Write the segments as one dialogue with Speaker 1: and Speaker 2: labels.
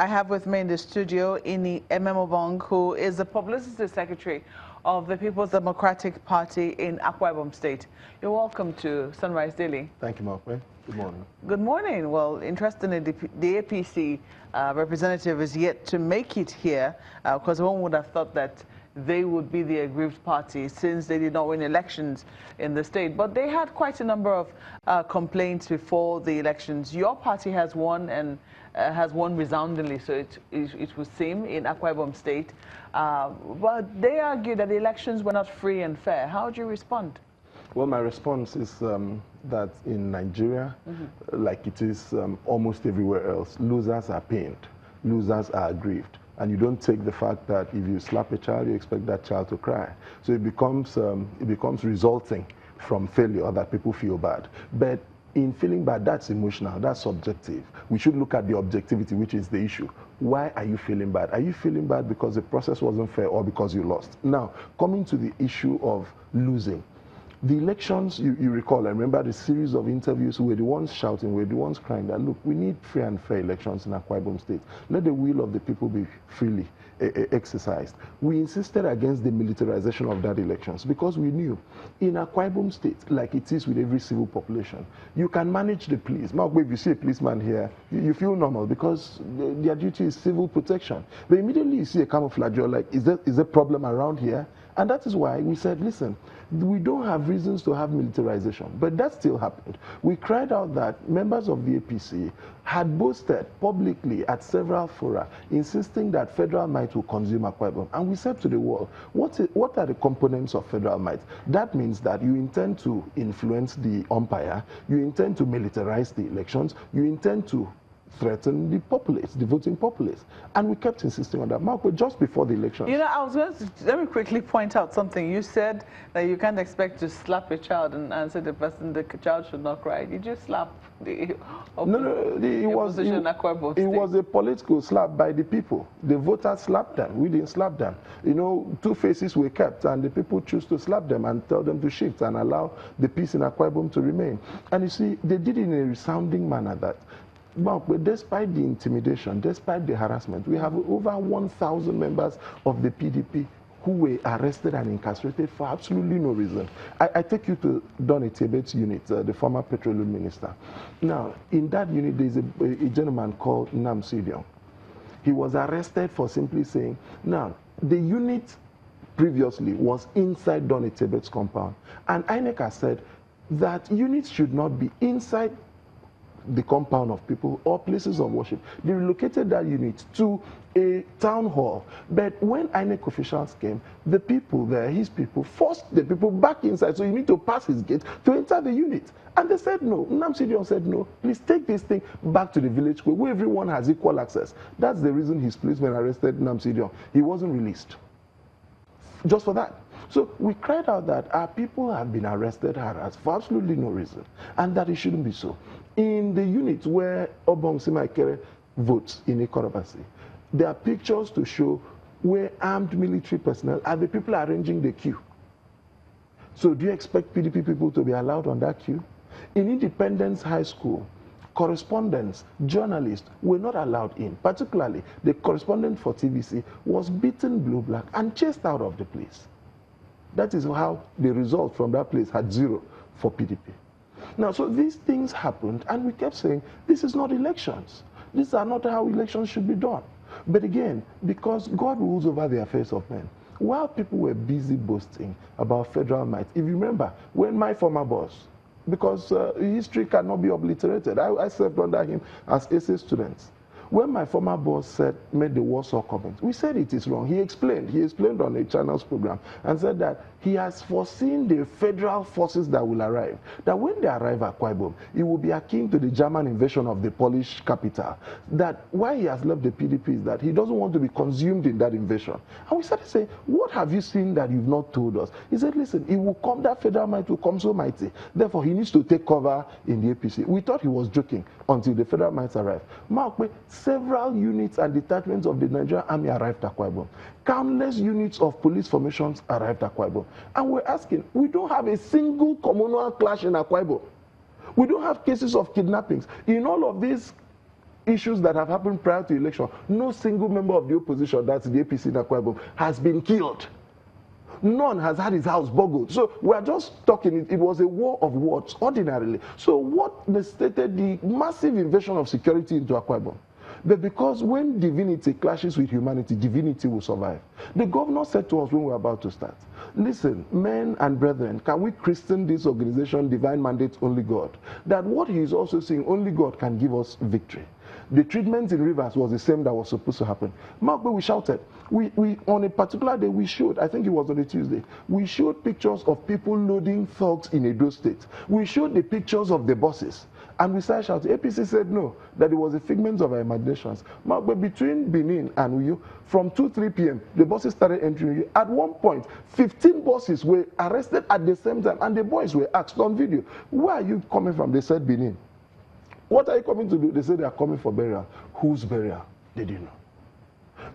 Speaker 1: I have with me in the studio Ini Ememobong, who is the publicity secretary of the People's Democratic Party in Akwa Ibom State. You're welcome to Sunrise Daily.
Speaker 2: Thank you, Mark. Good morning.
Speaker 1: Good morning. Well, interestingly, the APC representative is yet to make it here, because one would have thought that they would be the aggrieved party since they did not win elections in the state. But they had quite a number of complaints before the elections. Your party has won and has won resoundingly, so it would seem, in Akwa Ibom State. But they argue that the elections were not free and fair. How do you respond?
Speaker 2: Well, my response is that in Nigeria, like it is almost everywhere else, losers are pained, losers are aggrieved. And you don't take the fact that if you slap a child, you expect that child to cry. So it becomes resulting from failure that people feel bad. But in feeling bad, that's emotional, that's subjective. We should look at the objectivity, which is the issue. Why are you feeling bad? Are you feeling bad because the process wasn't fair or because you lost? Now, coming to the issue of losing. The elections, you recall, I remember the series of interviews, we were the ones shouting, we were the ones crying that, look, we need free and fair elections in Akwa Ibom State. Let the will of the people be freely exercised. We insisted against the militarization of that elections because we knew in Akwa Ibom State, like it is with every civil population, you can manage the police. Mark, if you see a policeman here, you feel normal because their duty is civil protection. But immediately you see a camouflage, you're like, is there a problem around here? And that is why we said, listen, we don't have reasons to have militarization. But that still happened. We cried out that members of the APC had boasted publicly at several fora, insisting that federal might will consume Akwa Ibom. And we said to the world, what are the components of federal might? That means that you intend to influence the umpire, you intend to militarize the elections, you intend to threaten the populace, the voting populace. And we kept insisting on that. Mark, but just before the election.
Speaker 1: You know, I was going to, let me quickly point out something. You said that you can't expect to slap a child and answer the child should not cry. Did you slap the opposition Akwa Ibom State?
Speaker 2: It was a political slap by the people. The voters slapped them. We didn't slap them. You know, two faces were kept and the people choose to slap them and tell them to shift and allow the peace in Akwa Ibom to remain. And you see, they did it in a resounding manner that but despite the intimidation, despite the harassment, we have over 1,000 members of the PDP who were arrested and incarcerated for absolutely no reason. I take you to Donny Tebet's unit, the former petroleum minister. Now, in that unit, there's a gentleman called Namsidion. He was arrested for simply saying, now, the unit previously was inside Donny Tebet's compound. And INEC has said that units should not be inside the compound of people or places of worship. They relocated that unit to a town hall. But when INEC officials came, the people there, his people, forced the people back inside. So you need to pass his gate to enter the unit. And they said no. Namsidion said no. Please take this thing back to the village square where everyone has equal access. That's the reason his policemen arrested Namsidion. He wasn't released. Just for that. So we cried out that our people have been arrested, harassed for absolutely no reason, and that it shouldn't be so. In the unit where Obong Simaikere votes in Ikorobasi, there are pictures to show where armed military personnel are the people arranging the queue. So do you expect PDP people to be allowed on that queue? In Independence High School, correspondents, journalists were not allowed in. Particularly, the correspondent for TVC was beaten blue-black and chased out of the place. That is how the result from that place had 0 for PDP. Now, so these things happened, and we kept saying, this is not elections. These are not how elections should be done. But again, because God rules over the affairs of men, while people were busy boasting about federal might, if you remember, when my former boss, because history cannot be obliterated, I served under him as SA students. When my former boss made the Warsaw comment, we said it is wrong. He explained on a channel's program and said that he has foreseen the federal forces that will arrive, that when they arrive at Akwa Ibom, it will be akin to the German invasion of the Polish capital. That why he has left the PDP is that he doesn't want to be consumed in that invasion. And we started saying, what have you seen that you've not told us? He said, listen, it will come, that federal might will come so mighty. Therefore, he needs to take cover in the APC. We thought he was joking until the federal might arrived. Mark, several units and detachments of the Nigerian army arrived at Akwa Ibom. Countless units of police formations arrived at Akwa Ibom. And we're asking, we don't have a single communal clash in Akwa Ibom. We don't have cases of kidnappings. In all of these issues that have happened prior to election. No single member of the opposition, that's the APC in Akwa Ibom, has been killed. None has had his house boggled. So we are just talking, it was a war of words, ordinarily. So what necessitated the massive invasion of security into Akwa Ibom? But because when divinity clashes with humanity, divinity will survive. The governor said to us when we were about to start, listen, men and brethren, can we christen this organization, Divine Mandate Only God? That what he is also saying, only God can give us victory. The treatment in Rivers was the same that was supposed to happen. Mark, we shouted. We on a particular day, we showed, I think it was on a Tuesday, we showed pictures of people loading thugs in Edo State. We showed the pictures of the buses. And we started shouting. APC said no, that it was a figment of our imaginations. Mark, but between Benin and Uyo, from 2-3 p.m., the buses started entering Uyo. At one point, 15 buses were arrested at the same time, and the boys were asked on video, where are you coming from? They said Benin. What are you coming to do? They said they are coming for burial. Whose burial? They didn't know.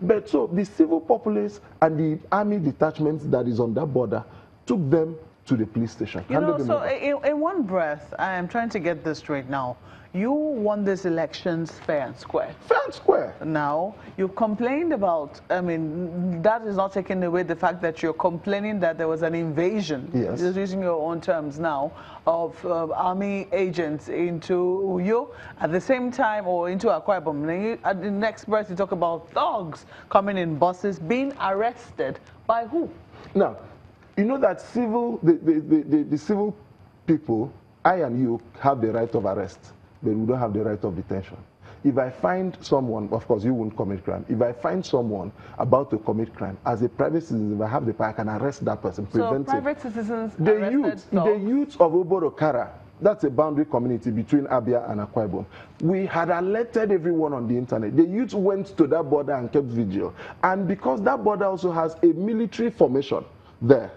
Speaker 2: But so the civil populace and the army detachment that is on that border took them to the police station.
Speaker 1: You know, so in one breath, I am trying to get this straight now. You won these elections fair and square.
Speaker 2: Fair and square.
Speaker 1: Now, you complained about, I mean, that is not taking away the fact that you're complaining that there was an invasion,
Speaker 2: yes,
Speaker 1: just using your own terms now, of army agents into Uyo at the same time, or into Akwa Ibom. Then at the next breath, you talk about thugs coming in buses, being arrested by who?
Speaker 2: Now, you know that the civil people, I and you, have the right of arrest, but we don't have the right of detention. If I find someone, of course you won't commit crime. If I find someone about to commit crime, as a private citizen, if I have the power, I can arrest that person, prevent
Speaker 1: so private citizens
Speaker 2: the youth of Oborokara, that's a boundary community between Abia and Akwa Ibom. We had alerted everyone on the internet. The youth went to that border and kept vigil. And because that border also has a military formation there,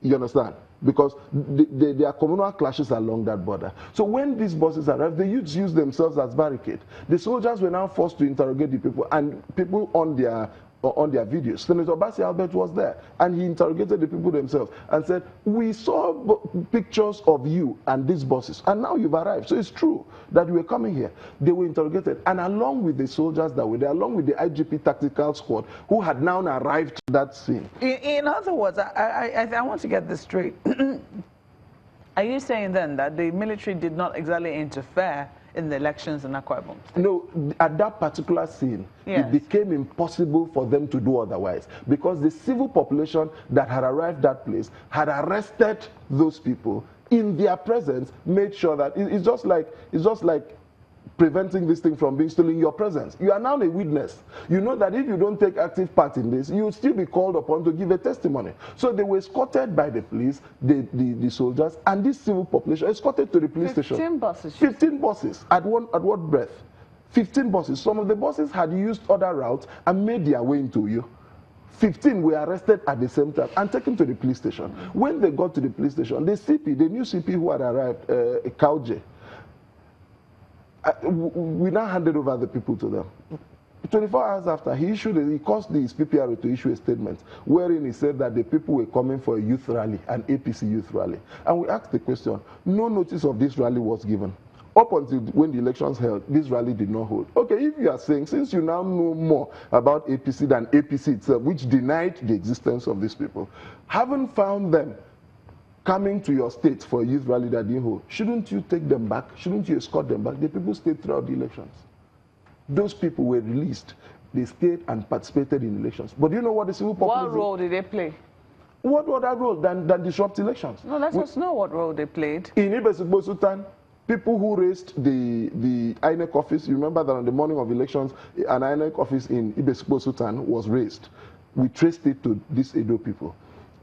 Speaker 2: you understand? Because there are communal clashes along that border. So when these buses arrived, the youths used themselves as barricade. The soldiers were now forced to interrogate the people, and people on their videos. Senator Bassi Albert was there, and he interrogated the people themselves and said, we saw pictures of you and these buses, and now you've arrived. So it's true that you were coming here. They were interrogated, and along with the soldiers that were there, along with the IGP tactical squad, who had now arrived to that scene.
Speaker 1: In other words, I want to get this straight. Are you saying then that the military did not exactly interfere in the elections in Akwa Ibom?
Speaker 2: No, at that particular scene, yes, it became impossible for them to do otherwise, because the civil population that had arrived at that place had arrested those people in their presence, made sure that it's just like preventing this thing from being stolen in your presence. You are now a witness. You know that if you don't take active part in this, you will still be called upon to give a testimony. So they were escorted by the police, the soldiers, and this civil population escorted to the police station.
Speaker 1: 15 buses.
Speaker 2: 15 buses at what breath? 15 buses. Some of the buses had used other routes and made their way into you. 15 were arrested at the same time and taken to the police station. When they got to the police station, the CP, the new CP who had arrived, Kauje, we now handed over the people to them. 24 hours after, he caused his PPRO to issue a statement wherein he said that the people were coming for a youth rally, an APC youth rally. And we asked the question, no notice of this rally was given. Up until when the elections held, this rally did not hold. Okay, if you are saying, since you now know more about APC than APC itself, which denied the existence of these people, haven't found them coming to your state for a youth rally that didn't hold, shouldn't you take them back? Shouldn't you escort them back? The people stayed throughout the elections. Those people were released. They stayed and participated in elections. But do you know what the civil population...
Speaker 1: What role did they play?
Speaker 2: What other role than disrupt elections?
Speaker 1: No, let us know what role they played.
Speaker 2: In Ibom Sultan, people who raised the INEC office, you remember that on the morning of elections, an INEC office in Ibom Sultan was raised. We traced it to these Edo people.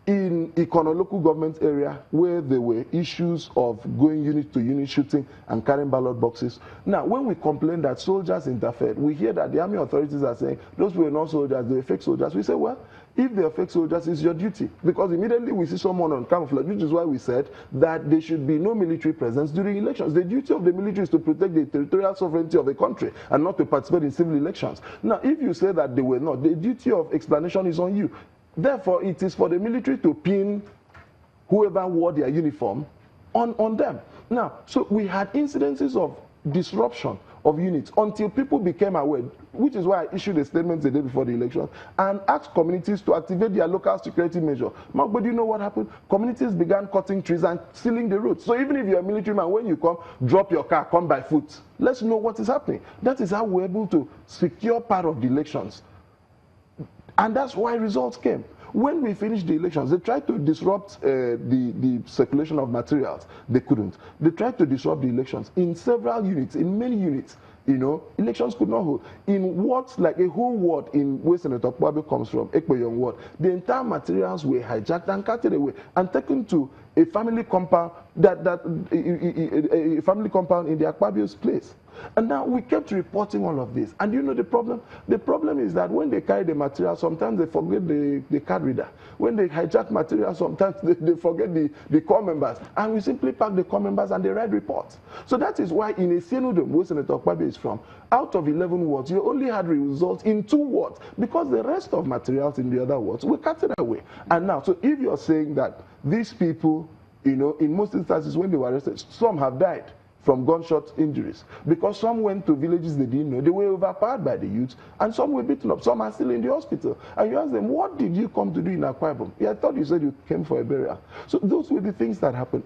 Speaker 2: In Ikono local government area, where there were issues of going unit to unit shooting and carrying ballot boxes. Now, when we complain that soldiers interfered, we hear that the army authorities are saying, those were not soldiers, they were fake soldiers. We say, well, if they are fake soldiers, it's your duty. Because immediately we see someone on camouflage, which is why we said that there should be no military presence during elections. The duty of the military is to protect the territorial sovereignty of a country and not to participate in civil elections. Now, if you say that they were not, the duty of explanation is on you. Therefore, it is for the military to pin whoever wore their uniform on them. Now, so we had incidences of disruption of units until people became aware, which is why I issued a statement the day before the election and asked communities to activate their local security measure. Mark, but do you know what happened? Communities began cutting trees and sealing the roads. So even if you're a military man, when you come, drop your car, come by foot. Let's know what is happening. That is how we're able to secure part of the elections. And that's why results came. When we finished the elections, they tried to disrupt the circulation of materials. They couldn't. They tried to disrupt the elections in several units, in many units. You know, elections could not hold. In wards, like a whole ward in where Senator Akwa comes from, Ekpeyong ward, the entire materials were hijacked and carted away and taken to a family compound a family compound in the Akpabio's place. And now we kept reporting all of this. And you know the problem? The problem is that when they carry the material, sometimes they forget the card reader. When they hijack material, sometimes they forget the core members. And we simply pack the core members and they write reports. So that is why in a Senudum, where Senator Akpabio is from, out of 11 wards, you only had results in 2 wards because the rest of materials in the other wards were carted away. And now, so if you're saying that these people, you know, in most instances when they were arrested, some have died from gunshot injuries because some went to villages they didn't know, they were overpowered by the youths, and some were beaten up, some are still in the hospital. And you ask them, what did you come to do in Akwa Ibom? Yeah, I thought you said you came for a burial. So those were the things that happened.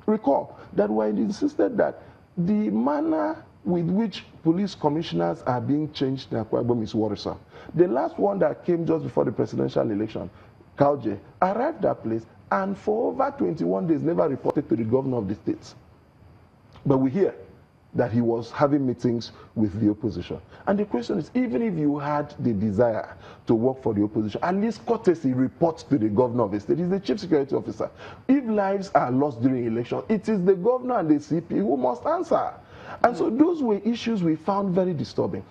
Speaker 2: Recall that we insisted that the manner with which police commissioners are being changed in Akwa Ibom is worrisome. The last one that came just before the presidential election, Kauje, arrived at that place and for over 21 days never reported to the governor of the state. But we hear that he was having meetings with the opposition. And the question is, even if you had the desire to work for the opposition, at least courtesy report to the governor of the state. He's the chief security officer. If lives are lost during election, it is the governor and the CP who must answer. And so those were issues we found very disturbing.